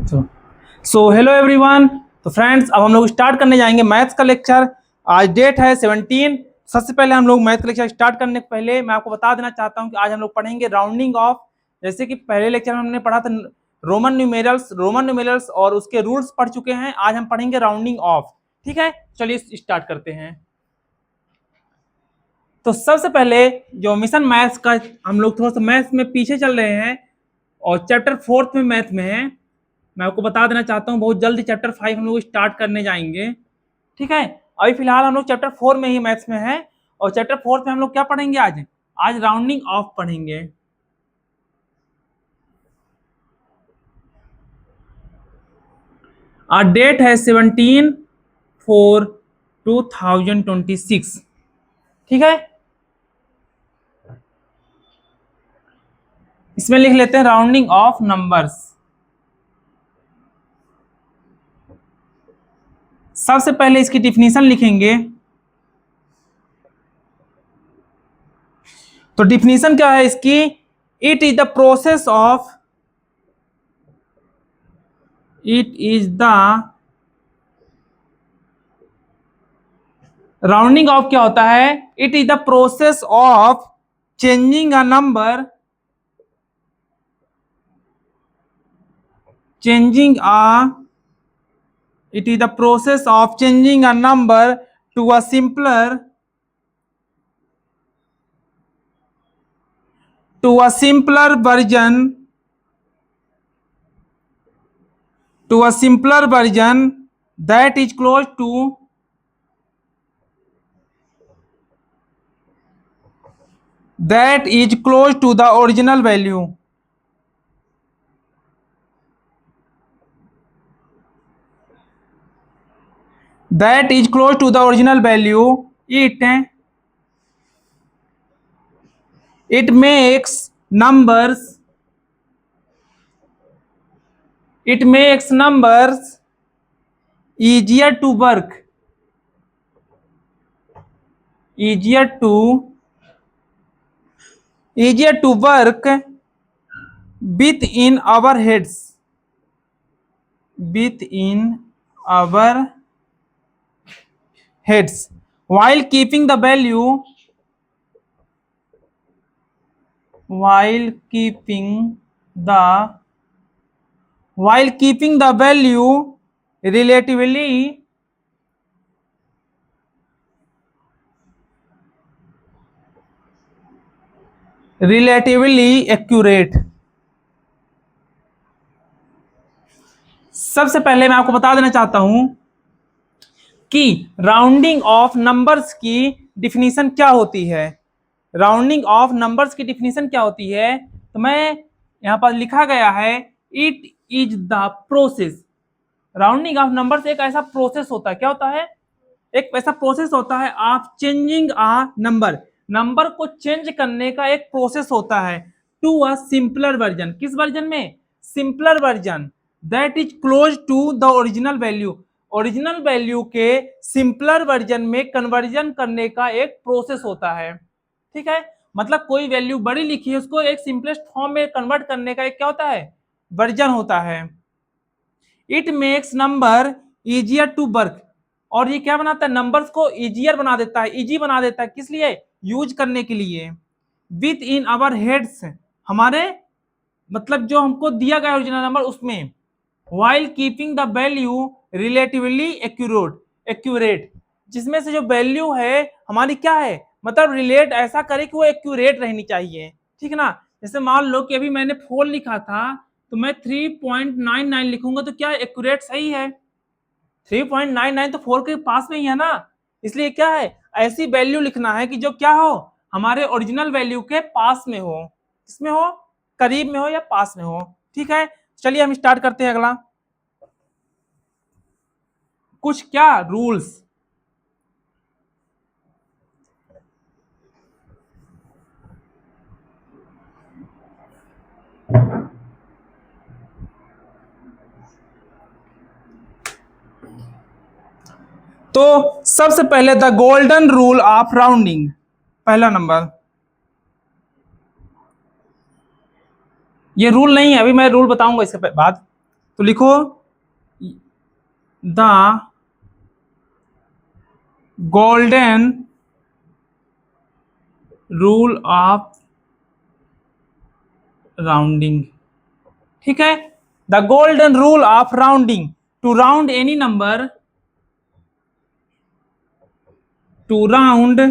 So hello everyone. तो friends, अब हम लोग स्टार्ट करने जाएंगे मैथ्स का लेक्चर। आज डेट है 17। सबसे पहले हम लोग मैथ्स का लेक्चर स्टार्ट करने से पहले मैं आपको बता देना चाहता हूं कि आज हम लोग पढ़ेंगे राउंडिंग ऑफ। जैसे कि पहले लेक्चर में हमने पढ़ा था रोमन न्यूमेरल्स और उसके रूल्स पढ़ चुके हैं। आज हम पढ़ेंगे राउंडिंग ऑफ। ठीक है, चलिए स्टार्ट करते हैं। तो सबसे पहले जो मिशन मैथ्स का, हम लोग थोड़ा सा मैथ्स में पीछे चल रहे हैं और चैप्टर 4 में मैथ में है। मैं आपको बता देना चाहता हूँ बहुत जल्दी चैप्टर 5 हम लोग स्टार्ट करने जाएंगे। ठीक है, अभी फिलहाल हम लोग चैप्टर 4 में ही मैथ्स में है और चैप्टर 4 में हम लोग क्या पढ़ेंगे आज राउंडिंग ऑफ पढ़ेंगे। आज डेट है 17/4/2026। ठीक है, इसमें लिख लेते हैं राउंडिंग ऑफ नंबर्स। सबसे पहले इसकी डिफिनीशन लिखेंगे। तो डिफिनीशन क्या है इसकी? It is the process of rounding off क्या होता है? It is the process of changing a number it is the process of changing a number to a simpler version that is close to the original value. That is close to the original value. It makes numbers easier to work within our heads while keeping the value relatively accurate. सबसे पहले मैं आपको बता देना चाहता हूं कि rounding off numbers की डिफिनीशन क्या होती है। राउंडिंग ऑफ नंबर्स की डिफिनीशन क्या होती है? तो मैं यहां पर लिखा गया है, it is the process. Rounding off numbers एक ऐसा प्रोसेस होता है। क्या होता है? एक ऐसा प्रोसेस होता है आप चेंजिंग अ नंबर को चेंज करने का एक प्रोसेस होता है टू अ सिंपलर वर्जन। किस वर्जन में? Simpler version that is close to the original value. Original value के सिंपलर वर्जन में कन्वर्जन करने का एक प्रोसेस होता है। ठीक है, मतलब कोई वैल्यू बड़ी लिखी है उसको एक सिंपलेस्ट फॉर्म में कन्वर्ट करने का एक क्या होता है? वर्जन होता है। It makes number easier to work. और ये क्या बनाता है? नंबर्स को इजियर बना देता है, इजी बना देता है। किस लिए? यूज करने के लिए। विथ इन आवर हेड्स, हमारे मतलब जो हमको दिया गया ओरिजिनल नंबर उसमें। While keeping the value relatively accurate, जिसमें से जो वैल्यू है हमारी क्या है, मतलब रिलेट ऐसा करे कि वो एक्यूरेट रहनी चाहिए। ठीक है ना? जैसे मान लो कि अभी मैंने 4 लिखा था तो मैं 3.99 लिखूंगा तो क्या एक्यूरेट सही है? 3.99 तो 4 के पास में ही है ना। इसलिए क्या है, ऐसी वैल्यू लिखना है कि जो क्या हो, हमारे ओरिजिनल वैल्यू के पास में हो। किसमें हो? करीब में हो या पास में हो। ठीक है, चलिए हम स्टार्ट करते हैं अगला। कुछ क्या रूल्स। तो सबसे पहले the golden rule of rounding. पहला नंबर, ये रूल नहीं है, अभी मैं रूल बताऊंगा इसके बाद। तो लिखो the golden rule of rounding. ठीक है, the golden rule of rounding, to round any number, to round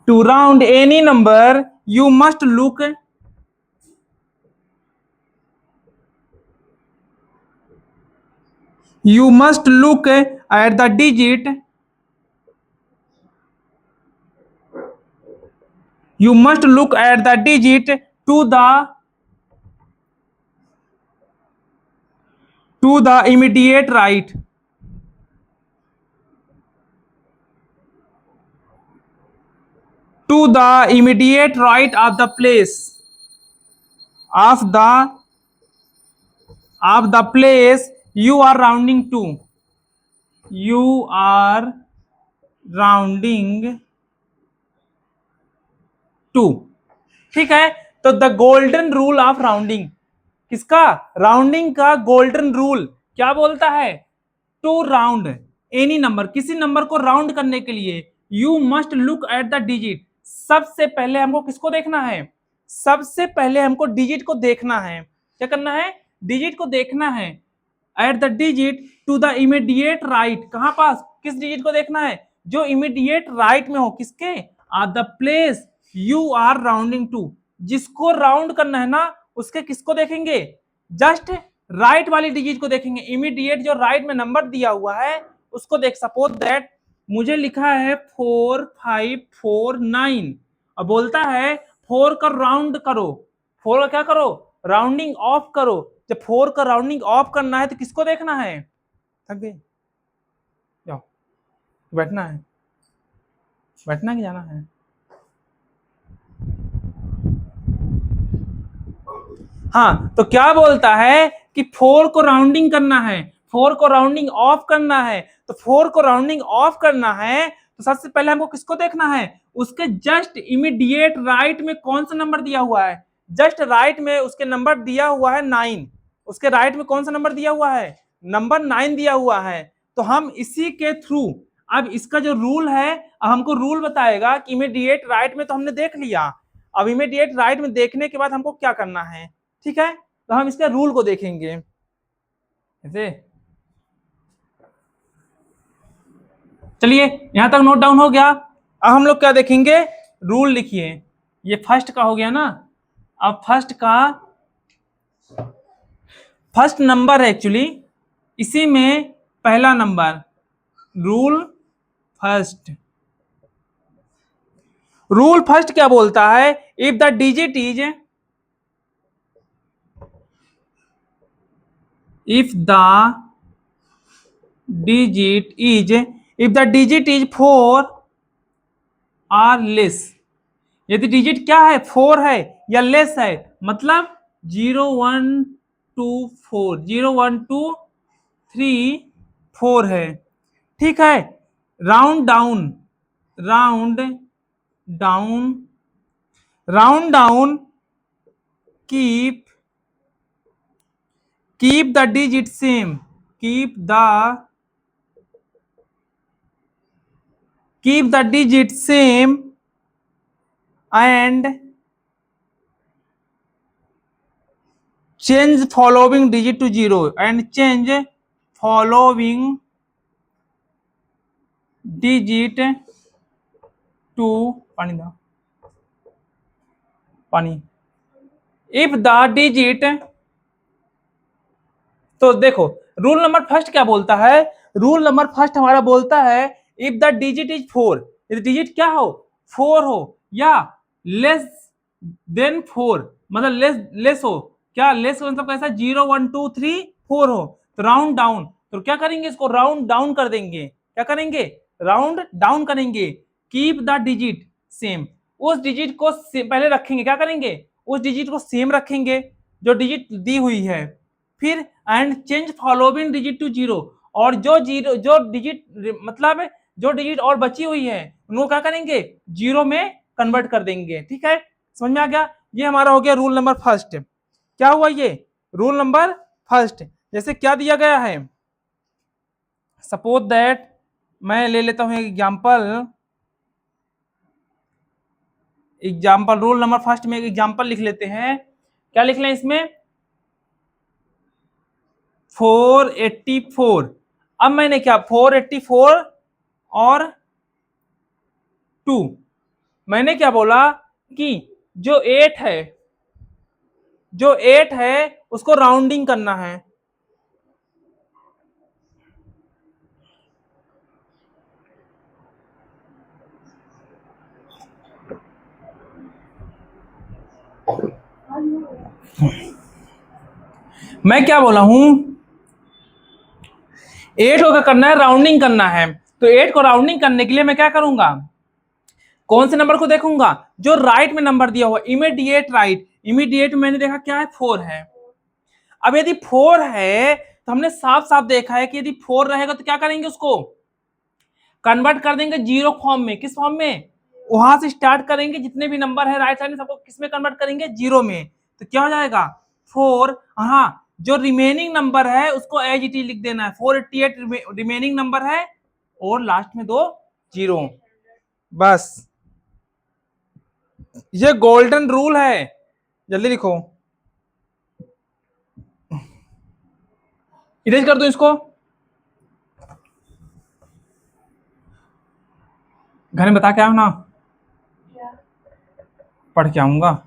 any number you must look at the digit, you must look at the digit to the immediate right, to the immediate right of the place of the place you are rounding to, you are rounding to. ठीक है, तो the golden rule of rounding, किसका? Rounding का golden rule क्या बोलता है? To round any number, किसी number को राउंड करने के लिए you must look at the digit, सबसे पहले हमको किसको देखना है? सबसे पहले हमको डिजिट को देखना है। क्या करना है? डिजिट को देखना है। At the digit to the immediate right, कहां पास? किस डिजिट को देखना है? जो इमीडिएट राइट में हो, किसके? At the place you are rounding to, जिसको राउंड करना है ना, उसके किसको देखेंगे? जस्ट राइट वाली डिजिट को देखेंगे। इमीडिएट जो राइट में नंबर दिया हुआ है उसको देख। सपोज दैट मुझे लिखा है 4549 और बोलता है 4 का राउंड करो। 4 का क्या करो? राउंडिंग ऑफ करो। जब 4 का राउंडिंग ऑफ करना है तो किसको देखना है? थक गए? जाओ बैठना है, बैठना कि जाना है? हाँ, तो क्या बोलता है कि 4 को राउंडिंग करना है, 4 को राउंडिंग ऑफ करना है। तो 4 को राउंडिंग ऑफ करना है तो सबसे पहले हमको किसको देखना है? उसके जस्ट इमीडिएट राइट में कौन सा नंबर दिया हुआ है? जस्ट राइट में उसके नंबर दिया हुआ है 9। उसके राइट में कौन सा नंबर दिया हुआ है? नंबर 9 दिया हुआ है। तो हम इसी के थ्रू, अब इसका जो रूल है, अब हमको रूल बताएगा कि इमीडिएट राइट में तो हमने देख लिया, अब इमीडिएट राइट में देखने के बाद हमको क्या करना है। ठीक है, तो हम इसके रूल को देखेंगे ऐसे। चलिए यहां तक नोट डाउन हो गया। अब हम लोग क्या देखेंगे? रूल लिखिए। ये फर्स्ट का हो गया ना। अब फर्स्ट नंबर है एक्चुअली, इसी में पहला number, rule first. Rule first क्या बोलता है? If the digit is, if the digit is 4 or less, यदि डिजिट क्या है? 4 है या लेस है, मतलब 0 1 2 4, 0 1 2 3 4 है। ठीक है, round down, round down, round down, keep the digit same, keep the digit same and change following digit to 0, and change following digit to पानी if the digit, तो देखो रूल नंबर फर्स्ट क्या बोलता है? रूल नंबर फर्स्ट हमारा बोलता है if the digit is 4, यदि डिजिट क्या हो? 4 हो या लेस देन 4, मतलब लेस हो। क्या लेस मतलब कैसा? 0 1 2 3 4 हो तो राउंड डाउन। तो क्या करेंगे? इसको राउंड डाउन कर देंगे। क्या करेंगे? राउंड डाउन करेंगे। कीप द डिजिट सेम, उस डिजिट को पहले रखेंगे। क्या करेंगे? उस डिजिट को सेम रखेंगे जो डिजिट दी हुई है। फिर and change following digit to 0, और जो डिजिट मतलब जो डिजिट और बची हुई है उनको क्या करेंगे? 0 में कन्वर्ट कर देंगे। ठीक है, समझ में आ गया? ये हमारा हो गया रूल नंबर फर्स्ट। क्या हुआ ये रूल नंबर फर्स्ट। जैसे क्या दिया गया है, सपोज दैट मैं ले लेता हूं एग्जाम्पल रूल नंबर फर्स्ट में एक एग्जाम्पल लिख लेते हैं। क्या लिख लें इसमें, 484। अब मैंने क्या 484 और 2, मैंने क्या बोला कि जो 8 है, जो 8 है उसको राउंडिंग करना है। मैं क्या बोला हूं, 8 को क्या करना है, राउंडिंग करना है। तो 8 को राउंडिंग करने के लिए मैं क्या करूंगा, कौन से नंबर को देखूंगा, जो राइट में नंबर दिया हुआ, इमीडिएट राइट। इमीडिएट मैंने देखा क्या है, 4 है। अब यदि 4 है तो हमने साफ साफ देखा है कि यदि 4 रहेगा तो क्या करेंगे, उसको कन्वर्ट कर देंगे जीरो फॉर्म में। किस फॉर्म में, वहां से स्टार्ट करेंगे, जितने भी नंबर है राइट साइड में सबको किस में कन्वर्ट करेंगे, जीरो में। तो क्या हो जाएगा 4। हाँ, जो रिमेनिंग नंबर है उसको एज इट इज लिख देना है। 488 रिमेनिंग नंबर है और लास्ट में 2 जीरो। बस ये गोल्डन रूल है, जल्दी लिखो। इरेज कर दो इसको, घर में बता के आओ ना, पढ़ के आऊंगा।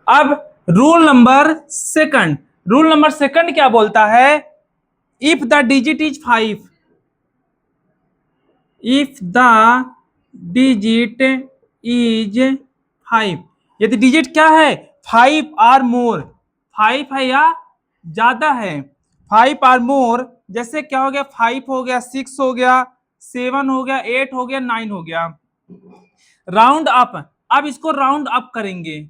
अब rule number second, rule number second क्या बोलता है, if the digit is 5, if the digit is 5, यदि डिजिट क्या है 5 आर मोर, 5 है या ज्यादा है, 5 आर मोर, जैसे क्या हो गया 5 हो गया, 6 हो गया, 7 हो गया, 8 हो गया, 9 हो गया, राउंड अप। अब इसको राउंड अप करेंगे।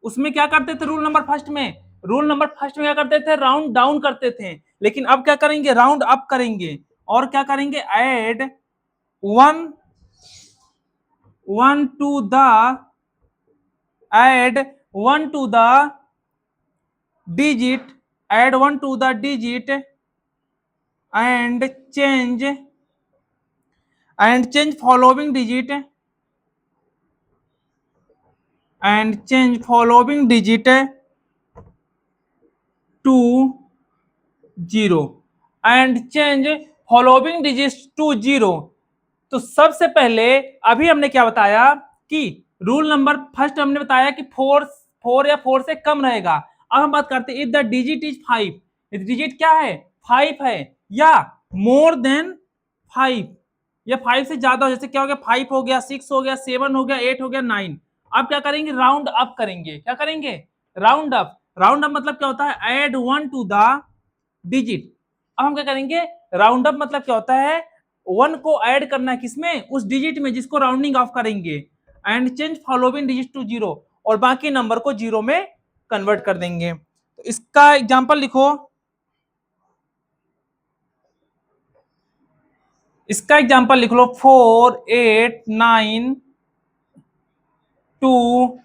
उसमें क्या करते थे रूल नंबर फर्स्ट में, रूल नंबर फर्स्ट में क्या करते थे, राउंड डाउन करते थे। लेकिन अब क्या करेंगे, राउंड अप करेंगे। और क्या करेंगे, add one one two the add 1 to the digit, add 1 to the digit and change following digit and change following digit to 0 and change following digits to 0। तो सबसे पहले अभी हमने क्या बताया कि रूल नंबर फर्स्ट हमने बताया कि 4 या 4 से कम रहेगा। अब हम बात करते हैं if the digit is 5, digit क्या है 5 है या मोर देन 5, या 5 से ज्यादा हो, जैसे क्या हो गया 5 हो गया, 6 हो गया, 7 हो गया, 8 हो गया, 9। अब क्या करेंगे, राउंड अप करेंगे। क्या करेंगे, राउंड अप। राउंड अप मतलब क्या होता है, एड 1 टू द डिजिट। अब हम क्या करेंगे, राउंड अप मतलब क्या होता है, 1 को ऐड करना है किसमें, उस डिजिट में जिसको राउंडिंग ऑफ करेंगे। And change following digit to 0, और बाकी नंबर को 0 में कन्वर्ट कर देंगे। तो इसका एग्जांपल लिखो, इसका एग्जांपल लिख लो 4 8 9 2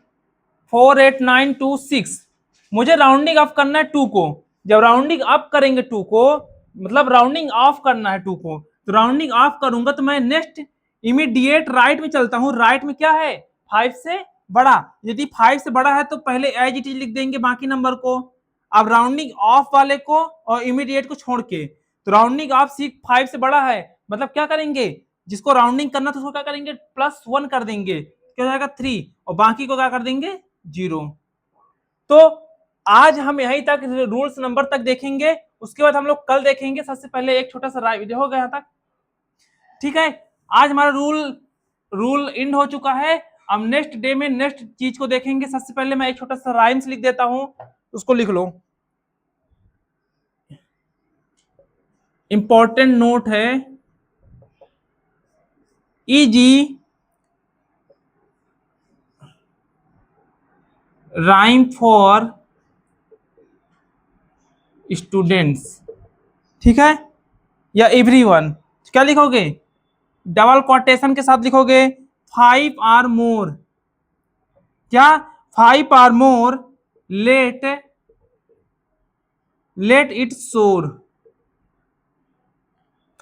4 8 9 2 6। मुझे राउंडिंग ऑफ करना है 2 को। जब राउंडिंग अप करेंगे 2 को, मतलब राउंडिंग ऑफ करना है 2 को, तो राउंडिंग ऑफ करूंगा तो मैं नेक्स्ट इमीडिएट राइट में चलता हूं। राइट में क्या है 5 से बड़ा, यदि 5 से बड़ा है तो पहले एज इट इज लिख देंगे बाकी नंबर को। अब राउंडिंग ऑफ वाले को और इमीडिएट को छोड़ के, तो राउंडिंग ऑफ 5 से बड़ा है, मतलब क्या करेंगे, जिसको राउंडिंग करना तो उसको क्या करेंगे +1 कर देंगे, क्या हो जाएगा 3, और बाकी को क्या कर देंगे 0। तो आज हम यहीं तक रूल्स नंबर तक देखेंगे, उसके बाद हम लोग कल देखेंगे। सबसे पहले एक छोटा सा वीडियो हो गया था, ठीक है। आज हमारा रूल एंड हो चुका है। हम नेक्स्ट डे में नेक्स्ट चीज को देखेंगे। सबसे पहले मैं एक छोटा सा राइम्स लिख देता हूं, उसको लिख लो। इंपॉर्टेंट नोट है, इजी राइम फॉर स्टूडेंट्स, ठीक है, या एवरीवन। क्या लिखोगे? डबल कोटेशन के साथ लिखोगे 5 or more। क्या? 5 or more, लेट इट सोर।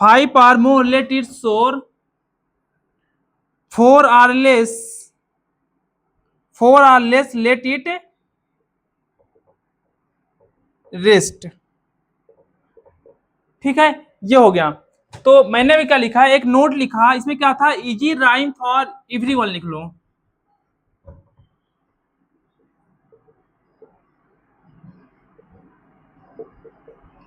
5 or more, लेट इट सोर। 4 or less, let it rest. ठीक है, ये हो गया। तो मैंने भी क्या लिखा है, एक नोट लिखा, इसमें क्या था, इजी राइम फॉर एवरीवन लिख लो।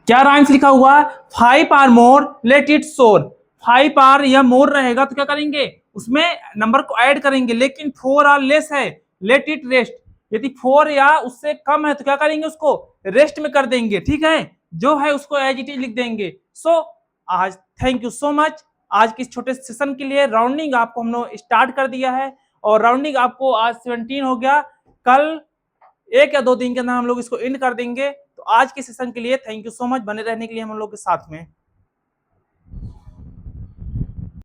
क्या राइम्स लिखा हुआ है? 5 or more, लेट इट सोर। 5 or या मोर रहेगा तो क्या करेंगे, उसमें नंबर को ऐड करेंगे, लेकिन 4 or less है, लेट इट रेस्ट। यदि 4 या उससे कम है तो क्या करेंगे, उसको रेस्ट में कर देंगे। ठीक है, जो है उसको एज इट इज लिख देंगे। सो आज थैंक यू सो मच। आज के इस छोटे सेशन के लिए राउंडिंग आपको हम लोग स्टार्ट कर दिया है, और राउंडिंग आपको आज 17 हो गया। कल 1 या 2 दिन के अंदर हम लोग इसको एंड कर देंगे। तो आज के सेशन के लिए थैंक यू सो मच, बने रहने के लिए हम लोग के साथ में।